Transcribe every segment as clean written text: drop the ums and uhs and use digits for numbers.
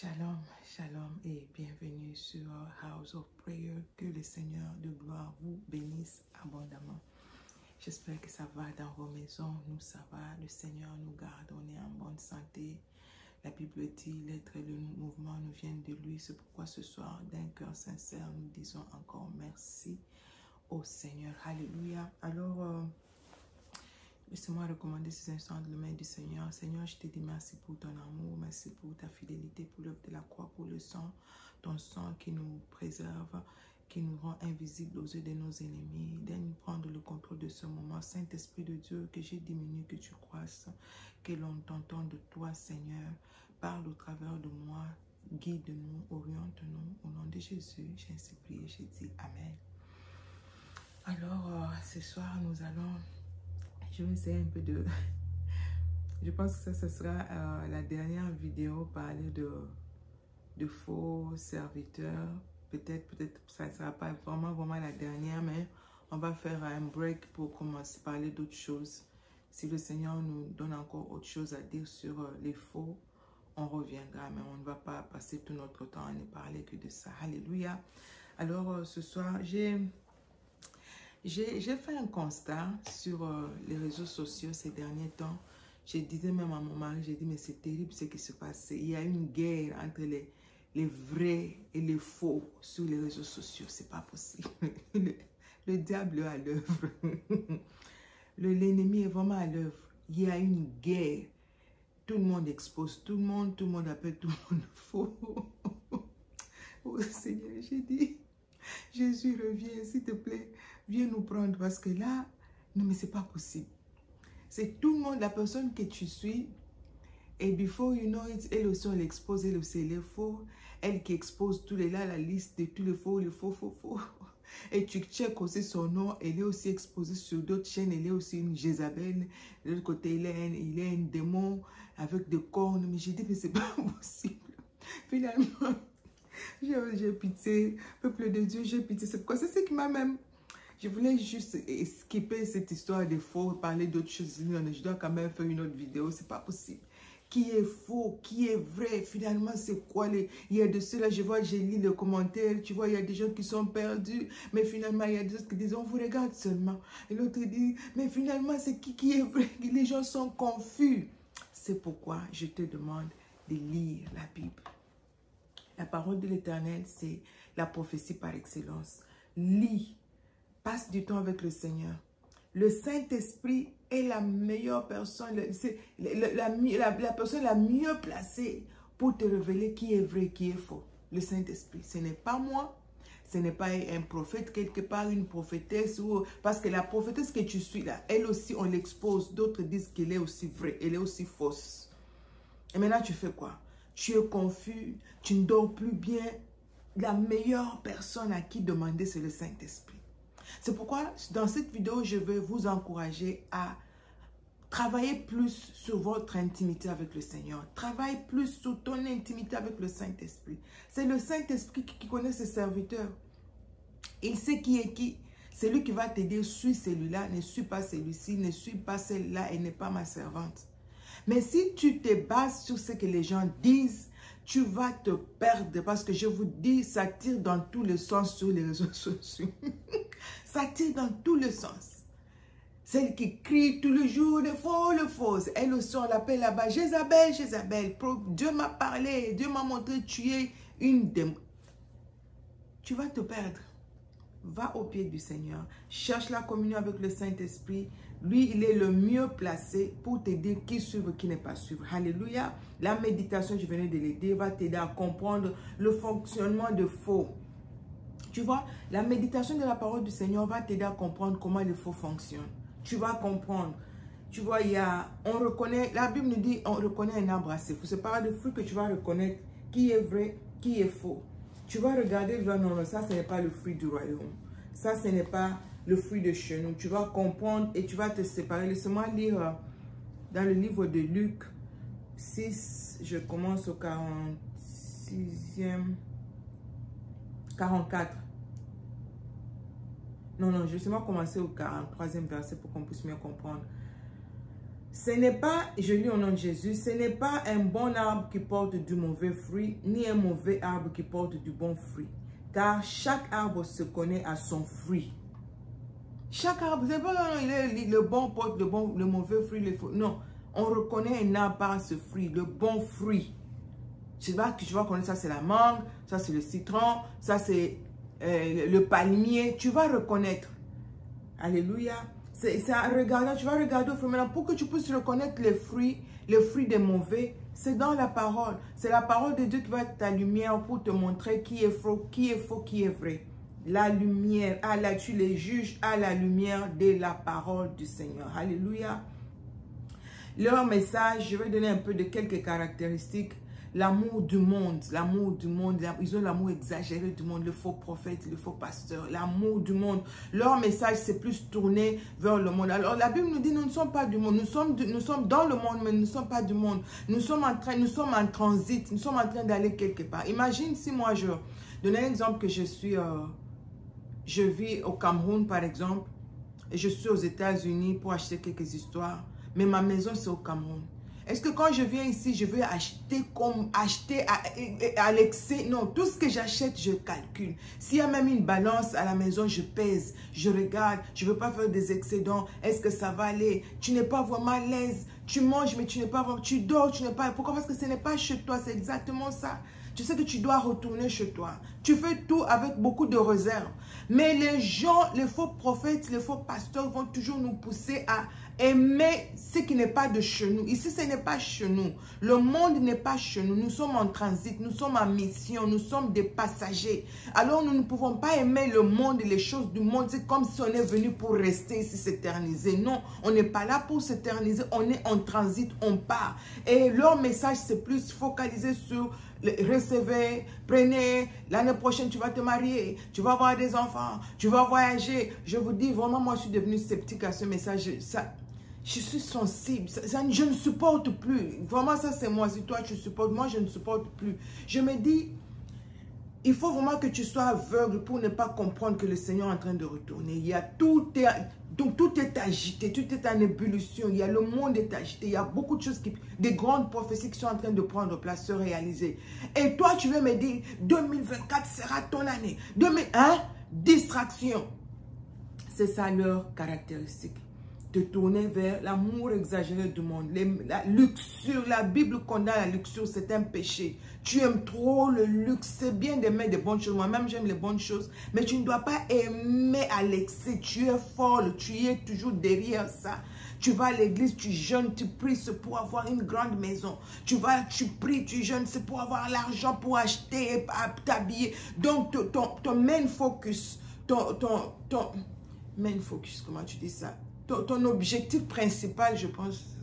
Shalom, shalom et bienvenue sur House of Prayer. Que le Seigneur de gloire vous bénisse abondamment. J'espère que ça va dans vos maisons. Nous, ça va. Le Seigneur nous garde. On est en bonne santé. La Bible dit, l'être et le mouvement nous viennent de lui. C'est pourquoi ce soir, d'un cœur sincère, nous disons encore merci au Seigneur. Alléluia. Alors, laissez-moi recommander ces instants de la main du Seigneur. Seigneur, je te dis merci pour ton amour, merci pour ta fidélité, pour l'œuvre de la croix, pour le sang, ton sang qui nous préserve, qui nous rend invisibles aux yeux de nos ennemis. Donne-nous prendre le contrôle de ce moment. Saint-Esprit de Dieu, que j'ai diminué, que tu croisses, que l'on t'entende de toi, Seigneur. Parle au travers de moi, guide-nous, oriente-nous. Au nom de Jésus, j'ai ainsi prié, j'ai dit Amen. Alors, ce soir, nous allons... Je vais essayer un peu de... Je pense que ça sera la dernière vidéo, parler de faux serviteurs. Peut-être ça ne sera pas vraiment la dernière, mais on va faire un break pour commencer à parler d'autres choses. Si le Seigneur nous donne encore autre chose à dire sur les faux, on reviendra, mais on ne va pas passer tout notre temps à ne parler que de ça. Alléluia. Alors, ce soir, j'ai fait un constat sur les réseaux sociaux ces derniers temps. Je disais même à mon mari, j'ai dit, mais c'est terrible ce qui se passe. Il y a une guerre entre les vrais et les faux sur les réseaux sociaux. C'est pas possible. Le diable est à l'œuvre. L'ennemi est vraiment à l'œuvre. Il y a une guerre. Tout le monde expose tout le monde appelle tout le monde faux. Oh Seigneur, j'ai dit, Jésus revient, s'il te plaît, viens nous prendre parce que là, non mais c'est pas possible. C'est tout le monde, la personne que tu suis, et before you know it, elle aussi on l'expose, elle aussi elle est faux. Elle qui expose tous les là, la liste de tous les faux. Et tu check aussi son nom, elle est aussi exposée sur d'autres chaînes, elle est aussi une Jézabel. De l'autre côté, il est un démon avec des cornes. Mais j'ai dit, mais c'est pas possible. Finalement, j'ai pitié, peuple de Dieu, j'ai pitié. C'est pourquoi c'est ce qui m'a même... Je voulais juste skipper cette histoire des faux, parler d'autres choses. Je dois quand même faire une autre vidéo, c'est pas possible. Qui est faux, qui est vrai, finalement c'est quoi les... Il y a de ceux-là, je vois, j'ai lu les commentaires, tu vois, il y a des gens qui sont perdus, mais finalement il y a des autres qui disent, on vous regarde seulement. Et l'autre dit, mais finalement c'est qui est vrai, les gens sont confus. C'est pourquoi je te demande de lire la Bible. La parole de l'Éternel, c'est la prophétie par excellence. Lis, passe du temps avec le Seigneur. Le Saint-Esprit est la meilleure personne, c'est la personne la mieux placée pour te révéler qui est vrai, qui est faux. Le Saint-Esprit, ce n'est pas moi, ce n'est pas un prophète quelque part, une prophétesse, parce que la prophétesse que tu suis là, elle aussi, on l'expose. D'autres disent qu'elle est aussi vraie, elle est aussi fausse. Et maintenant, tu fais quoi? Tu es confus, tu ne dors plus bien. La meilleure personne à qui demander, c'est le Saint-Esprit. C'est pourquoi, dans cette vidéo, je vais vous encourager à travailler plus sur votre intimité avec le Seigneur. Travaille plus sur ton intimité avec le Saint-Esprit. C'est le Saint-Esprit qui connaît ses serviteurs. Il sait qui est qui. C'est lui qui va t'aider. Suis celui-là, ne suis pas celui-ci, ne suis pas celle-là et n'est pas ma servante. Mais si tu te bases sur ce que les gens disent, tu vas te perdre parce que je vous dis, ça tire dans tous les sens sur les réseaux sociaux. Ça tire dans tous les sens. Celle qui crie tout le jour, le faux, elle aussi on l'appelle là-bas, Jézabel, Jézabel. Dieu m'a parlé, Dieu m'a montré, tu es une démon. Tu vas te perdre. Va au pied du Seigneur, cherche la communion avec le Saint-Esprit. Lui, il est le mieux placé pour te dire qui suivre, qui n'est pas suivre. Alléluia. La méditation, je venais de l'aider, va t'aider à comprendre le fonctionnement de faux. Tu vois, la méditation de la parole du Seigneur va t'aider à comprendre comment les faux fonctionnent. Tu vas comprendre. Tu vois, on reconnaît, la Bible nous dit, on reconnaît un arbre à ses fruits. C'est par le fruit que tu vas reconnaître qui est vrai, qui est faux. Tu vas regarder, non, ça, ce n'est pas le fruit du royaume. Ça, ce n'est pas le fruit de chez nous. Tu vas comprendre et tu vas te séparer. Laisse-moi lire dans le livre de Luc 6, je commence au 44. Non, laissez-moi commencer au 43e verset pour qu'on puisse mieux comprendre. Ce n'est pas, je lis au nom de Jésus, ce n'est pas un bon arbre qui porte du mauvais fruit, ni un mauvais arbre qui porte du bon fruit. Car chaque arbre se connaît à son fruit. Chaque arbre, c'est pas le bon porte le mauvais fruit, le faux. Non, on reconnaît un arbre par ce fruit, le bon fruit. Tu vas connaître ça, c'est la mangue, ça c'est le citron, ça c'est le palmier. Tu vas reconnaître. Alléluia. Regarde, tu vas regarder au fruit. Maintenant, pour que tu puisses reconnaître les fruits des mauvais, c'est dans la parole. C'est la parole de Dieu qui va être ta lumière pour te montrer qui est faux, qui est vrai. La lumière, tu les juges à la lumière de la parole du Seigneur. Alléluia. Leur message, je vais donner un peu de quelques caractéristiques. L'amour du monde, ils ont l'amour exagéré du monde, le faux prophète, le faux pasteur, l'amour du monde. Leur message, c'est plus tourné vers le monde. Alors, la Bible nous dit, nous ne sommes pas du monde, nous sommes dans le monde, mais nous ne sommes pas du monde. Nous sommes en transit, nous sommes en train d'aller quelque part. Imagine si moi, je donne un exemple que je vis au Cameroun, par exemple, et je suis aux États-Unis pour acheter quelques histoires, mais ma maison, c'est au Cameroun. Est-ce que quand je viens ici, je veux acheter à l'excès? Non, tout ce que j'achète, je calcule. S'il y a même une balance à la maison, je pèse, je regarde. Je ne veux pas faire des excédents. Est-ce que ça va aller? Tu n'es pas vraiment à l'aise. Tu manges, mais tu n'es pas vraiment... Tu dors, tu n'es pas... Pourquoi? Parce que ce n'est pas chez toi, c'est exactement ça. Tu sais que tu dois retourner chez toi. Tu fais tout avec beaucoup de réserve. Mais les gens, les faux prophètes, les faux pasteurs vont toujours nous pousser à aimer ce qui n'est pas de chez nous. Ici, ce n'est pas chez nous. Le monde n'est pas chez nous. Nous sommes en transit, nous sommes en mission, nous sommes des passagers. Alors, nous ne pouvons pas aimer le monde et les choses du monde. C'est comme si on est venu pour rester ici, s'éterniser. Non, on n'est pas là pour s'éterniser. On est en transit, on part. Et leur message, c'est plus focalisé sur... Recevez, prenez, l'année prochaine tu vas te marier, tu vas avoir des enfants, tu vas voyager. Je vous dis vraiment, moi je suis devenue sceptique à ce message. Je suis sensible, je ne supporte plus. Vraiment ça c'est moi, si toi tu supportes, moi je ne supporte plus. Je me dis, il faut vraiment que tu sois aveugle pour ne pas comprendre que le Seigneur est en train de retourner. Il y a tout est agité, tout est en ébullition. Il y a le monde est agité. Il y a beaucoup de choses, des grandes prophéties qui sont en train de prendre place, se réaliser. Et toi, tu veux me dire, 2024 sera ton année. Distraction. C'est ça leur caractéristique. De tourner vers l'amour exagéré du monde. La luxure, la Bible condamne la luxure, c'est un péché. Tu aimes trop le luxe, c'est bien d'aimer des bonnes choses. Moi-même, j'aime les bonnes choses. Mais tu ne dois pas aimer à l'excès. Tu es folle, tu es toujours derrière ça. Tu vas à l'église, tu jeûnes, tu pries, c'est pour avoir une grande maison. Tu pries, tu jeûnes, c'est pour avoir l'argent pour acheter et t'habiller. Donc, ton main focus, main focus, comment tu dis ça? Ton objectif principal, je pense,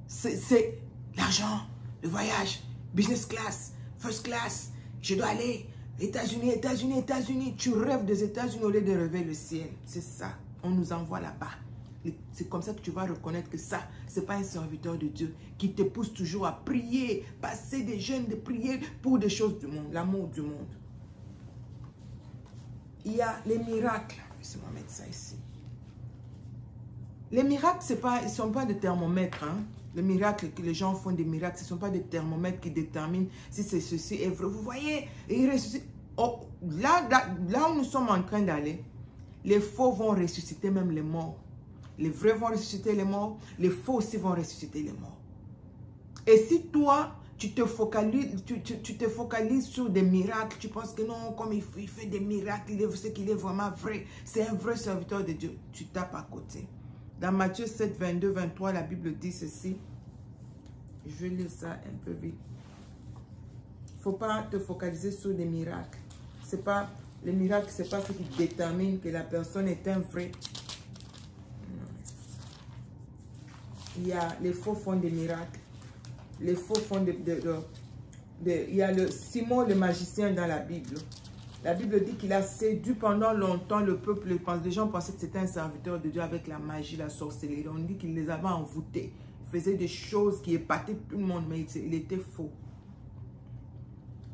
c'est l'argent, le voyage, business class, first class. Je dois aller États-Unis, États-Unis, États-Unis. Tu rêves des États-Unis au lieu de rêver le ciel. C'est ça. On nous envoie là-bas. C'est comme ça que tu vas reconnaître que ça, ce n'est pas un serviteur de Dieu qui te pousse toujours à prier, passer des jeûnes, de prier pour des choses du monde, l'amour du monde. Il y a les miracles. Laissez-moi mettre ça ici. Les miracles, ils ne sont pas des thermomètres. Hein? Les miracles, que les gens font des miracles, ce ne sont pas des thermomètres qui déterminent si c'est ceci est vrai. Vous voyez, ils ressuscitent. Oh, là où nous sommes en train d'aller, les faux vont ressusciter même les morts. Les vrais vont ressusciter les morts. Les faux aussi vont ressusciter les morts. Et si toi, tu te focalises sur des miracles, tu penses que non, comme il fait des miracles, il sait qu'il est vraiment vrai. C'est un vrai serviteur de Dieu. Tu tapes à côté. Dans Matthieu 7, 22, 23, la Bible dit ceci. Je vais lire ça un peu vite. Il ne faut pas te focaliser sur des miracles. Les miracles, ce n'est pas ce qui détermine que la personne est un vrai. Il y a les faux font des miracles. Les faux font il y a le Simon le magicien dans la Bible. La Bible dit qu'il a séduit pendant longtemps le peuple. Les gens pensaient que c'était un serviteur de Dieu avec la magie, la sorcellerie. On dit qu'il les avait envoûtés. Il faisait des choses qui épataient tout le monde, mais il était faux.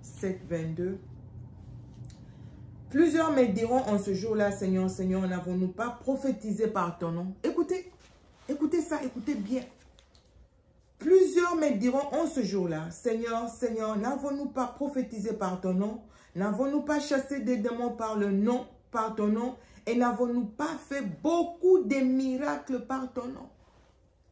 7, 22. Plusieurs me diront en ce jour-là, Seigneur, Seigneur, n'avons-nous pas prophétisé par ton nom? Écoutez, Écoutez ça, écoutez bien. Plusieurs me diront en ce jour-là, Seigneur, Seigneur, n'avons-nous pas prophétisé par ton nom? N'avons-nous pas chassé des démons par le nom, par ton nom? Et n'avons-nous pas fait beaucoup de miracles par ton nom?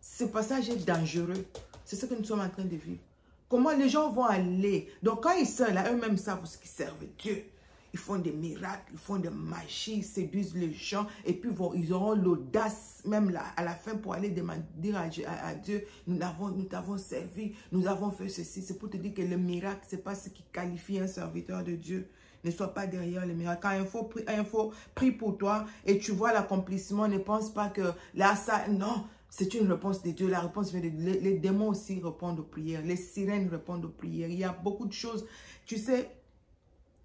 Ce passage est dangereux. C'est ce que nous sommes en train de vivre. Comment les gens vont aller? Donc quand ils servent là, eux-mêmes savent ce qu'ils servent Dieu. Ils font des miracles, ils font des magies, ils séduisent les gens. Et puis ils auront l'audace même là, à la fin pour aller dire à Dieu, nous t'avons servi, nous avons fait ceci. C'est pour te dire que le miracle, ce n'est pas ce qui qualifie un serviteur de Dieu. Ne sois pas derrière le miracle. Quand il faut prier pour toi et tu vois l'accomplissement, ne pense pas que là, ça, non. C'est une réponse de Dieu. La réponse vient de Dieu. Les démons aussi répondent aux prières. Les sirènes répondent aux prières. Il y a beaucoup de choses. Tu sais,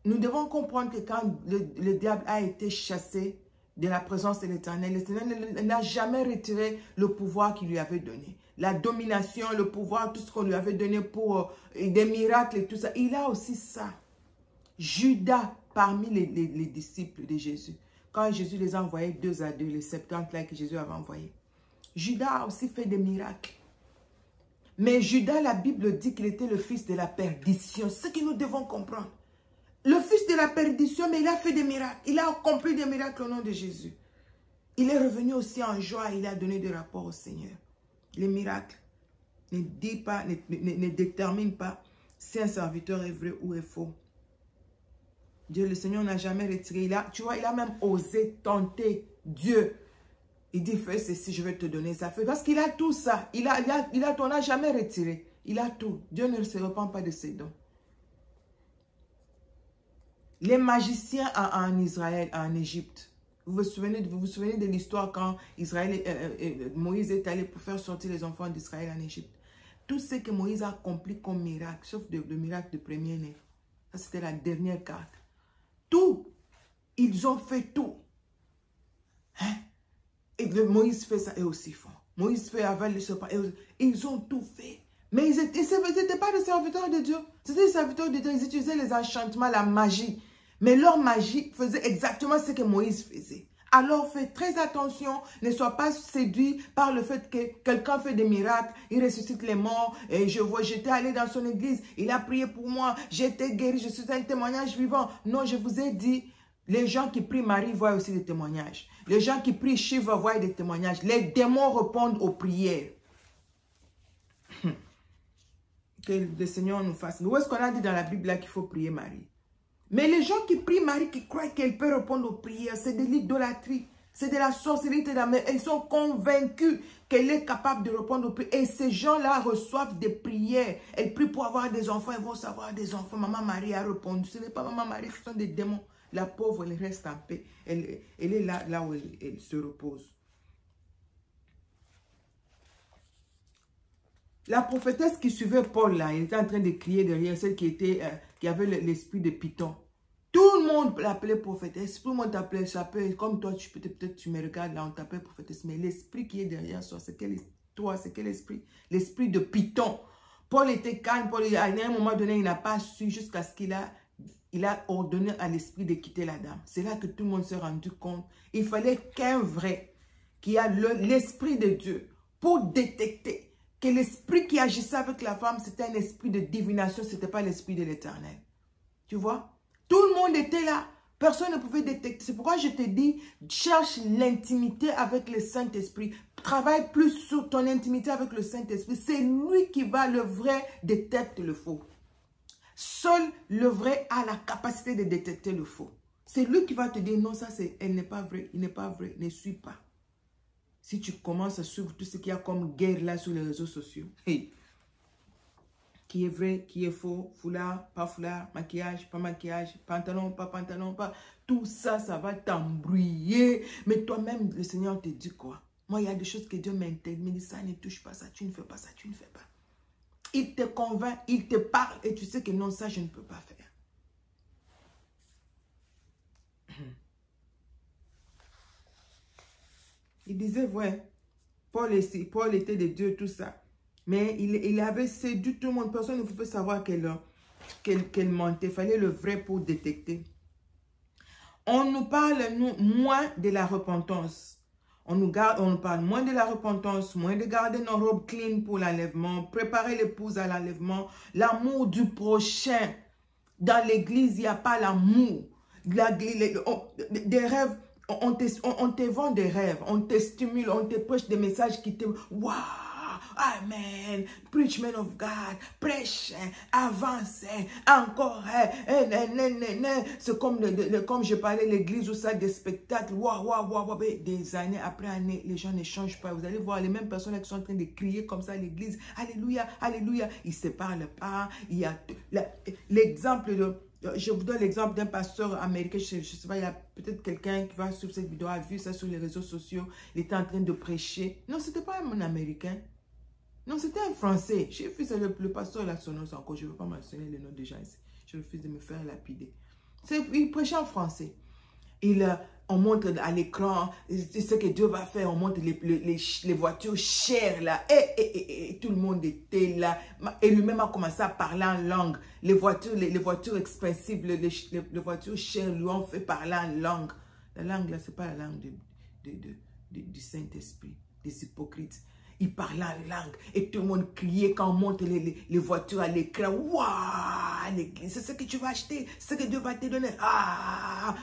nous devons comprendre que quand le diable a été chassé de la présence de l'Éternel, l'Éternel n'a jamais retiré le pouvoir qu'il lui avait donné. La domination, le pouvoir, tout ce qu'on lui avait donné pour des miracles et tout ça. Il a aussi ça. Judas, parmi les disciples de Jésus, quand Jésus les a envoyés 2 à 2, les 70 là que Jésus avait envoyés, Judas a aussi fait des miracles. Mais Judas, la Bible dit qu'il était le fils de la perdition. Ce que nous devons comprendre. Le fils de la perdition, mais il a fait des miracles. Il a accompli des miracles au nom de Jésus. Il est revenu aussi en joie et il a donné des rapports au Seigneur. Les miracles ne déterminent pas si un serviteur est vrai ou est faux. Dieu, le Seigneur n'a jamais retiré. Tu vois, il a même osé tenter Dieu. Il dit, fais ceci, je vais te donner ça. Parce qu'il a tout ça. On n'a jamais retiré. Il a tout. Dieu ne se repent pas de ses dons. Les magiciens en Israël, en Égypte. Vous vous souvenez de l'histoire quand Moïse est allé pour faire sortir les enfants d'Israël en Égypte. Tout ce que Moïse a accompli comme miracle, sauf le miracle de premier-né. Ça, c'était la dernière carte. Tout. Ils ont fait tout. Hein? Et Moïse fait ça, et aussi font. Moïse fait avec les serpents, ils ont tout fait. Mais ils n'étaient pas des serviteurs de Dieu. C'était des serviteurs de Dieu. Ils utilisaient les enchantements, la magie. Mais leur magie faisait exactement ce que Moïse faisait. Alors faites très attention, ne sois pas séduit par le fait que quelqu'un fait des miracles, il ressuscite les morts, et j'étais allé dans son église, il a prié pour moi, j'étais guéri, je suis un témoignage vivant. Non, je vous ai dit, les gens qui prient Marie voient aussi des témoignages. Les gens qui prient Shiva voient des témoignages. Les démons répondent aux prières. Que le Seigneur nous fasse. Où est-ce qu'on a dit dans la Bible là qu'il faut prier Marie? Mais les gens qui prient Marie, qui croient qu'elle peut répondre aux prières, c'est de l'idolâtrie. C'est de la sorcellerie. Ils sont convaincus qu'elle est capable de répondre aux prières. Et ces gens-là reçoivent des prières. Elles prient pour avoir des enfants. Elles vont savoir des enfants. Maman Marie a répondu. Ce n'est pas Maman Marie, ce sont des démons. La pauvre, elle reste en paix. Elle est là où elle se repose. La prophétesse qui suivait Paul, là, elle était en train de crier derrière, celle qui avait l'esprit de Python. Tout le monde l'appelait prophétesse. Tout le monde t'appelait, comme toi, peut-être tu me regardes, là, on t'appelle prophétesse. Mais l'esprit qui est derrière toi, c'est quel esprit? L'esprit de Python. Paul était calme. Paul, à un moment donné, il n'a pas su jusqu'à ce qu'il a ordonné à l'esprit de quitter la dame. C'est là que tout le monde s'est rendu compte. Il fallait qu'un vrai, qui a l'esprit de Dieu, pour détecter que l'esprit qui agissait avec la femme, c'était un esprit de divination, ce n'était pas l'esprit de l'Éternel. Tu vois? Tout le monde était là. Personne ne pouvait détecter. C'est pourquoi je te dis, cherche l'intimité avec le Saint-Esprit. Travaille plus sur ton intimité avec le Saint-Esprit. C'est lui qui va, le vrai, détecte le faux. Seul le vrai a la capacité de détecter le faux. C'est lui qui va te dire, non, ça, elle n'est pas vraie, il n'est pas vrai, ne suis pas. Si tu commences à suivre tout ce qu'il y a comme guerre là sur les réseaux sociaux, hey, qui est vrai, qui est faux, foulard, maquillage, pas maquillage, pantalon, pas, tout ça, ça va t'embrouiller. Mais toi-même, le Seigneur te dit quoi? Moi, il y a des choses que Dieu m'interdit, me dit ça ne touche pas, ça, tu ne fais pas ça, tu ne fais pas. Il te convainc, il te parle et tu sais que non, ça, je ne peux pas faire. Il disait, ouais, Paul était de Dieu, tout ça. Mais il avait séduit tout le monde. Personne ne pouvait savoir qu'elle mentait. Il fallait le vrai pour détecter. On nous parle, nous, moins de la repentance. On nous parle moins de la repentance, moins de garder nos robes clean pour l'enlèvement, préparer l'épouse à l'enlèvement, l'amour du prochain. Dans l'église, il n'y a pas l'amour. Des rêves, on te vend des rêves, on te stimule, on te prêche des messages qui te... Waouh! Amen. Preach, man of God. Prêche, avance, encore. C'est comme je parlais l'église ou ça, des spectacles. Waouh. Des années après année, les gens ne changent pas. Vous allez voir les mêmes personnes qui sont en train de crier comme ça à l'église. Alléluia, alléluia. Ils ne se parlent pas. Il y a l'exemple de... Je vous donne l'exemple d'un pasteur américain, je ne sais pas, il y a peut-être quelqu'un qui va suivre cette vidéo, a vu ça sur les réseaux sociaux, il était en train de prêcher. Non, ce n'était pas un américain. Non, c'était un Français. J'ai vu le pasteur là, son nom encore. Je ne veux pas mentionner le nom des gens ici. Je refuse de me faire lapider. Il prêchait en français. On montre à l'écran ce que Dieu va faire. On montre les voitures chères là. Et tout le monde était là. Et lui-même a commencé à parler en langue. Les voitures expensives, les voitures chères lui ont fait parler en langue. La langue là, ce n'est pas la langue du Saint-Esprit, des hypocrites. Il parlait en langue et tout le monde criait quand on monte les voitures à l'écran. Waouh, l'église, c'est ce que tu vas acheter, c'est ce que Dieu va te donner. Ah,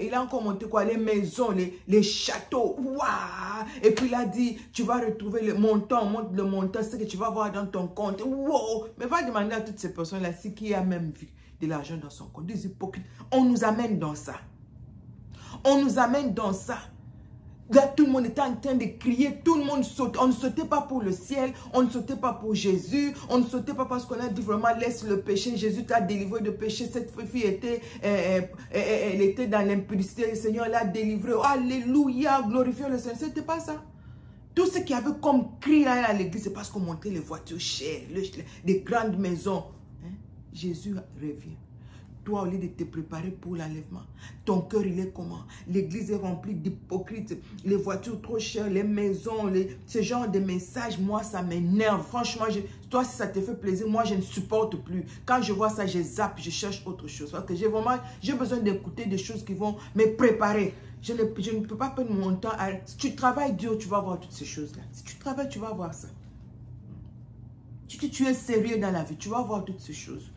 il a encore monté quoi, les maisons, les châteaux. Waouh, et puis il a dit, tu vas retrouver le montant, on monte le montant, c'est ce que tu vas voir dans ton compte. Wow, mais va demander à toutes ces personnes-là si qui a même vu de l'argent dans son compte. Des hypocrites. On nous amène dans ça. On nous amène dans ça. Là, tout le monde était en train de crier, tout le monde saute. On ne sautait pas pour le ciel, on ne sautait pas pour Jésus, on ne sautait pas parce qu'on a dit vraiment laisse le péché. Jésus t'a délivré de péché. Cette fille était, elle était dans l'impudicité. Le Seigneur l'a délivrée. Alléluia, glorifiez le Seigneur. C'était pas ça. Tout ce qu'il y avait comme cri là à l'église, c'est parce qu'on montrait les voitures chères, des grandes maisons. Hein? Jésus revient. Toi, au lieu de te préparer pour l'enlèvement, ton cœur, il est comment? L'église est remplie d'hypocrites, les voitures trop chères, les maisons, ce genre de messages, moi, ça m'énerve. Franchement, toi, si ça te fait plaisir, moi, je ne supporte plus. Quand je vois ça, je zappe, je cherche autre chose. Parce que j'ai besoin d'écouter des choses qui vont me préparer. Je ne peux pas perdre mon temps. Si tu travailles dur, tu vas voir toutes ces choses-là. Si tu travailles, tu vas voir ça. Si tu es sérieux dans la vie, tu vas voir toutes ces choses.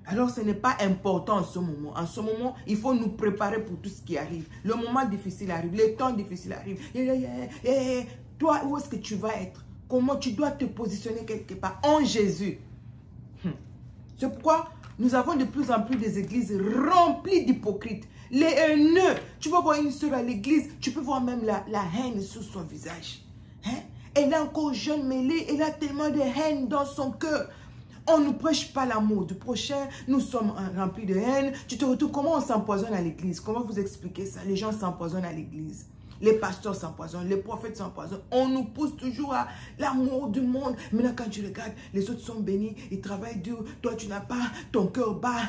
Alors, ce n'est pas important en ce moment. En ce moment, il faut nous préparer pour tout ce qui arrive. Le moment difficile arrive, le temps difficile arrive. Toi, où est-ce que tu vas être? Comment tu dois te positionner quelque part? En Jésus. C'est pourquoi nous avons de plus en plus des églises remplies d'hypocrites. Les haineux. Tu vas voir une soeur à l'église, tu peux voir même la haine sur son visage. Hein? Elle est encore jeune, mais elle a tellement de haine dans son cœur. On ne prêche pas l'amour du prochain. Nous sommes remplis de haine. Tu te retrouves, comment on s'empoisonne à l'église? Comment vous expliquez ça? Les gens s'empoisonnent à l'église. Les pasteurs s'empoisonnent, les prophètes s'empoisonnent. On nous pousse toujours à l'amour du monde. Maintenant, quand tu regardes, les autres sont bénis, ils travaillent dur. Toi, tu n'as pas, ton cœur bat,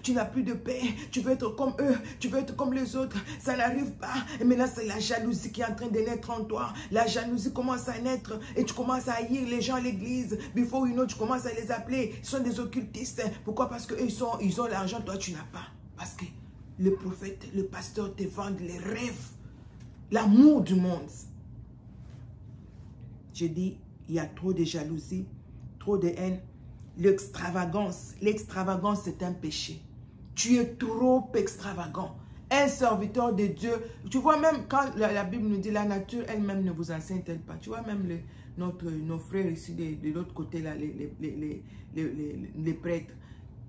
tu n'as plus de paix. Tu veux être comme eux, tu veux être comme les autres. Ça n'arrive pas. Et maintenant, c'est la jalousie qui est en train de naître en toi. La jalousie commence à naître et tu commences à haïr les gens à l'église. Before you know, tu commences à les appeler. Ils sont des occultistes. Pourquoi? Parce qu'eux, ils ont l'argent, toi, tu n'as pas. Parce que le prophète, le pasteur te vendent les rêves. L'amour du monde. Je dis, il y a trop de jalousie, trop de haine. L'extravagance. L'extravagance, c'est un péché. Tu es trop extravagant. Un serviteur de Dieu. Tu vois, même quand la Bible nous dit la nature elle-même ne vous enseigne-t-elle pas. Tu vois, même nos frères ici de l'autre côté, là, les prêtres.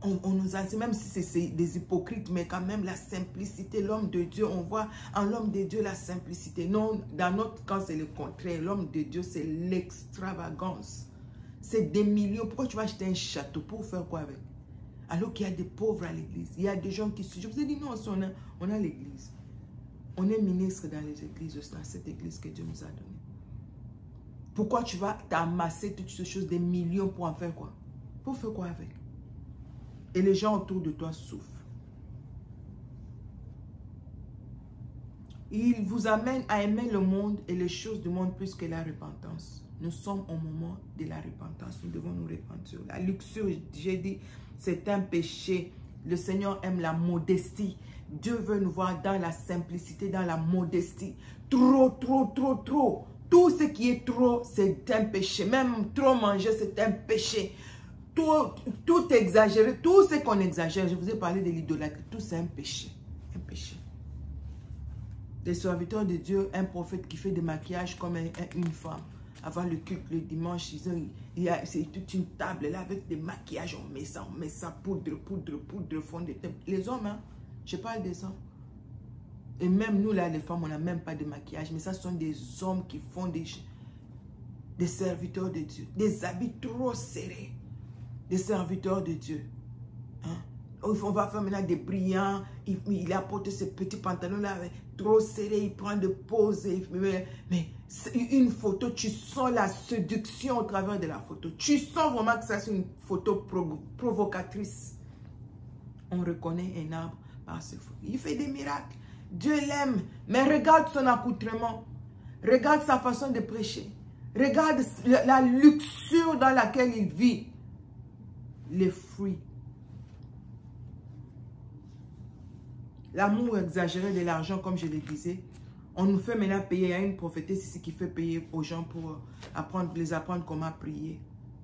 On nous enseigne, même si c'est des hypocrites, mais quand même la simplicité, l'homme de Dieu, on voit en l'homme de Dieu la simplicité. Non, dans notre cas, c'est le contraire. L'homme de Dieu, c'est l'extravagance. C'est des millions. Pourquoi tu vas acheter un château? Pour faire quoi avec? Alors qu'il y a des pauvres à l'église. Il y a des gens qui se... Je vous ai dit, non, on a l'église. On est ministre dans les églises, dans cette église que Dieu nous a donnée. Pourquoi tu vas t'amasser toutes ces choses, des millions pour en faire quoi? Pour faire quoi avec? Et les gens autour de toi souffrent. Il vous amène à aimer le monde et les choses du monde plus que la repentance. Nous sommes au moment de la repentance. Nous devons nous repentir. La luxure, j'ai dit, c'est un péché Le Seigneur aime la modestie. Dieu veut nous voir dans la simplicité, dans la modestie. Trop, trop, trop, trop. Tout ce qui est trop, c'est un péché. Même trop manger, c'est un péché. Tout exagérer, tout ce qu'on exagère. Je vous ai parlé de l'idolâtrie. Tout c'est un péché. Un péché. Les serviteurs de Dieu, un prophète qui fait des maquillages comme une femme. Avant le culte, le dimanche, c'est toute une table là avec des maquillages. On met ça, poudre, fond de teint. Les hommes, hein, je parle des hommes. Et même nous là, les femmes, on n'a même pas de maquillage. Mais ça, ce sont des hommes qui font des serviteurs de Dieu. Des habits trop serrés. Des serviteurs de Dieu. Hein? On va faire maintenant des brillants. Il apporte ces petits pantalons là trop serrés. Il prend de poses. Mais une photo, tu sens la séduction au travers de la photo. Tu sens vraiment que ça c'est une photo provocatrice. On reconnaît un arbre par ses fruits. Il fait des miracles. Dieu l'aime. Mais regarde son accoutrement. Regarde sa façon de prêcher. Regarde la luxure dans laquelle il vit. Les fruits. L'amour exagéré de l'argent, comme je le disais. On nous fait maintenant payer. Il y a une prophétesse ici qui fait payer aux gens pour les apprendre comment prier.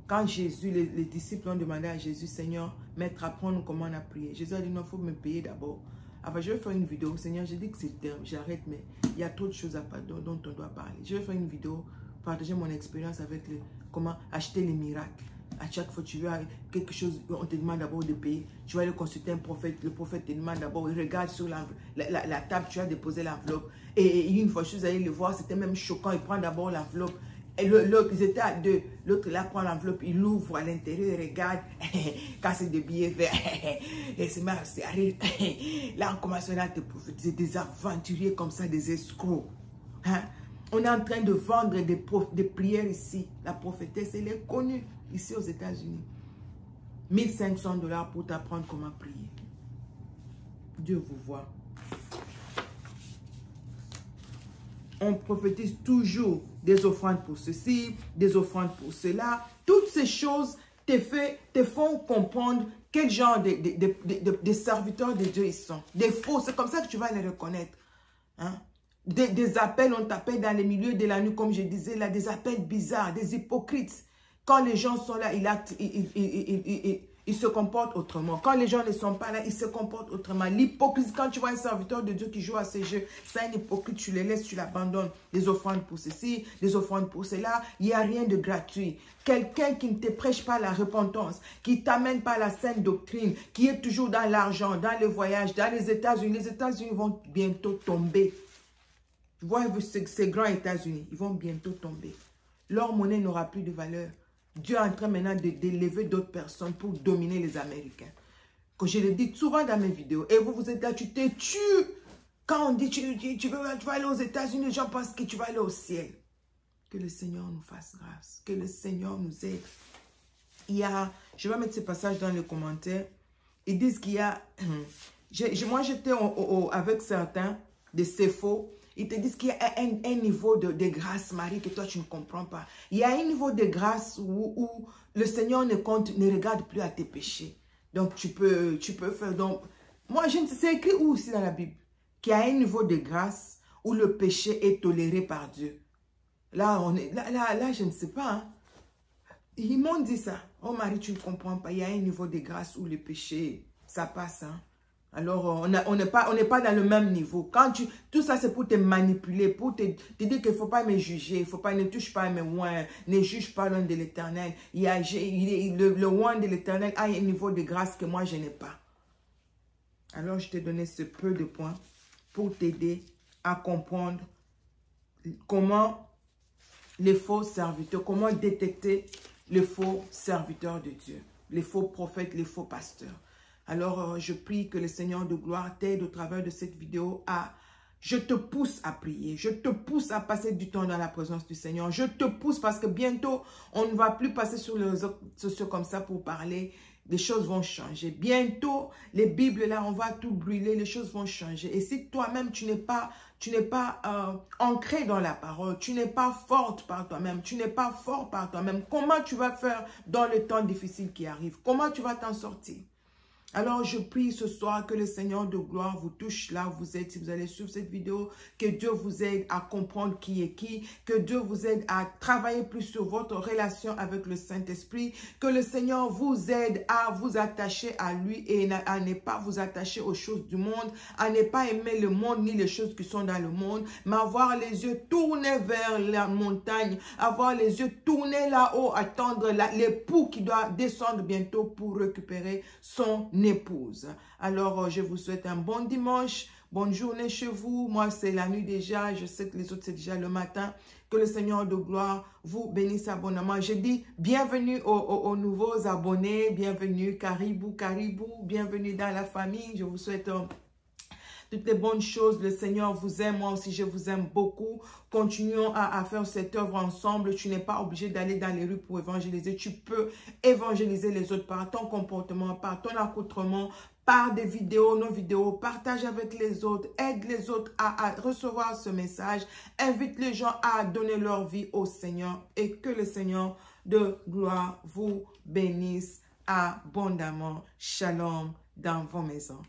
Quand Jésus, les disciples ont demandé à Jésus, Seigneur, Maître, apprends-nous comment on a prié. Jésus a dit, non, il faut me payer d'abord. Enfin, je vais faire une vidéo. Seigneur, j'ai dit que c'est le terme. J'arrête, mais il y a trop de choses dont on doit parler. Je vais faire une vidéo, partager mon expérience avec comment acheter les miracles. À chaque fois que tu veux quelque chose, on te demande d'abord de payer. Tu vas aller consulter un prophète. Le prophète te demande d'abord, il regarde sur la table, tu as déposé l'enveloppe. Et une fois, je suis allée le voir, c'était même choquant. Il prend d'abord l'enveloppe. Et l'autre, ils étaient à deux. L'autre, là, prend l'enveloppe, il l'ouvre à l'intérieur, il regarde. Quand c'est des billets verts, et c'est mal, c'est arrive. Là, on commence à te prophétiser des aventuriers comme ça, des escrocs. Hein? On est en train de vendre des prières ici. La prophétesse, elle est connue ici aux États-Unis. 1500 $ pour t'apprendre comment prier. Dieu vous voit. On prophétise toujours des offrandes pour ceci, des offrandes pour cela. Toutes ces choses te font comprendre quel genre de serviteurs de Dieu ils sont. Des faux, c'est comme ça que tu vas les reconnaître. Hein? Des appels, on t'appelle dans les milieux de la nuit, comme je disais là, des appels bizarres, des hypocrites. Quand les gens sont là, ils se comportent autrement. Quand les gens ne sont pas là, ils se comportent autrement. L'hypocrisie, quand tu vois un serviteur de Dieu qui joue à ces jeux, c'est un hypocrite, tu les laisses, tu l'abandonnes. Des offrandes pour ceci, des offrandes pour cela. Il n'y a rien de gratuit. Quelqu'un qui ne te prêche pas la repentance, qui ne t'amène pas la saine doctrine, qui est toujours dans l'argent, dans le voyage, dans les États-Unis. Les États-Unis vont bientôt tomber. Tu vois ces grands États-Unis, ils vont bientôt tomber. Leur monnaie n'aura plus de valeur. Dieu est en train maintenant d'élever d'autres personnes pour dominer les Américains. Que je le dis souvent dans mes vidéos. Et vous êtes là, tu te tues. Quand on dit tu vas aller aux États-Unis, les gens pensent que tu vas aller au ciel. Que le Seigneur nous fasse grâce. Que le Seigneur nous aide. Je vais mettre ce passage dans les commentaires. Ils disent qu'il y a... moi, j'étais avec certains de ces faux. Ils te disent qu'il y a un niveau de grâce, Marie, que toi, tu ne comprends pas. Il y a un niveau de grâce où le Seigneur ne regarde plus à tes péchés. Donc, tu peux faire... Donc, moi, c'est écrit où aussi dans la Bible? Qu'il y a un niveau de grâce où le péché est toléré par Dieu. Là, je ne sais pas. Hein. Ils m'ont dit ça. Oh, Marie, tu ne comprends pas. Il y a un niveau de grâce où le péché, ça passe, hein. Alors, on n'est pas dans le même niveau. Tout ça, c'est pour te manipuler, pour te dire qu'il ne faut pas me juger, ne touche pas à mes oins, ne juge pas l'un de l'Éternel. Le oin de l'Éternel a un niveau de grâce que moi, je n'ai pas. Alors, je t'ai donné ce peu de points pour t'aider à comprendre comment les faux serviteurs, comment détecter les faux serviteurs de Dieu, les faux prophètes, les faux pasteurs. Alors, je prie que le Seigneur de gloire t'aide au travers de cette vidéo je te pousse à prier. Je te pousse à passer du temps dans la présence du Seigneur. Je te pousse parce que bientôt, on ne va plus passer sur les réseaux sociaux comme ça pour parler. Les choses vont changer. Bientôt, les Bibles, là, on va tout brûler. Les choses vont changer. Et si toi-même, tu n'es pas ancré dans la parole, tu n'es pas forte par toi-même, tu n'es pas fort par toi-même, comment tu vas faire dans le temps difficile qui arrive? Comment tu vas t'en sortir? Alors, je prie ce soir que le Seigneur de gloire vous touche là où vous êtes. Si vous allez suivre cette vidéo, que Dieu vous aide à comprendre qui est qui, que Dieu vous aide à travailler plus sur votre relation avec le Saint-Esprit, que le Seigneur vous aide à vous attacher à lui et à ne pas vous attacher aux choses du monde, à ne pas aimer le monde ni les choses qui sont dans le monde, mais avoir les yeux tournés vers la montagne, avoir les yeux tournés là-haut, attendre l'époux qui doit descendre bientôt pour récupérer son épouse. Alors, je vous souhaite un bon dimanche, bonne journée chez vous. Moi, c'est la nuit déjà. Je sais que les autres, c'est déjà le matin. Que le Seigneur de gloire vous bénisse abondamment. Je dis bienvenue aux nouveaux abonnés. Bienvenue, caribou, bienvenue dans la famille. Je vous souhaite toutes les bonnes choses. Le Seigneur vous aime, moi aussi je vous aime beaucoup. Continuons à faire cette œuvre ensemble. Tu n'es pas obligé d'aller dans les rues pour évangéliser. Tu peux évangéliser les autres par ton comportement, par ton accoutrement, par des vidéos, nos vidéos. Partage avec les autres. Aide les autres à recevoir ce message. Invite les gens à donner leur vie au Seigneur. Et que le Seigneur de gloire vous bénisse abondamment. Shalom dans vos maisons.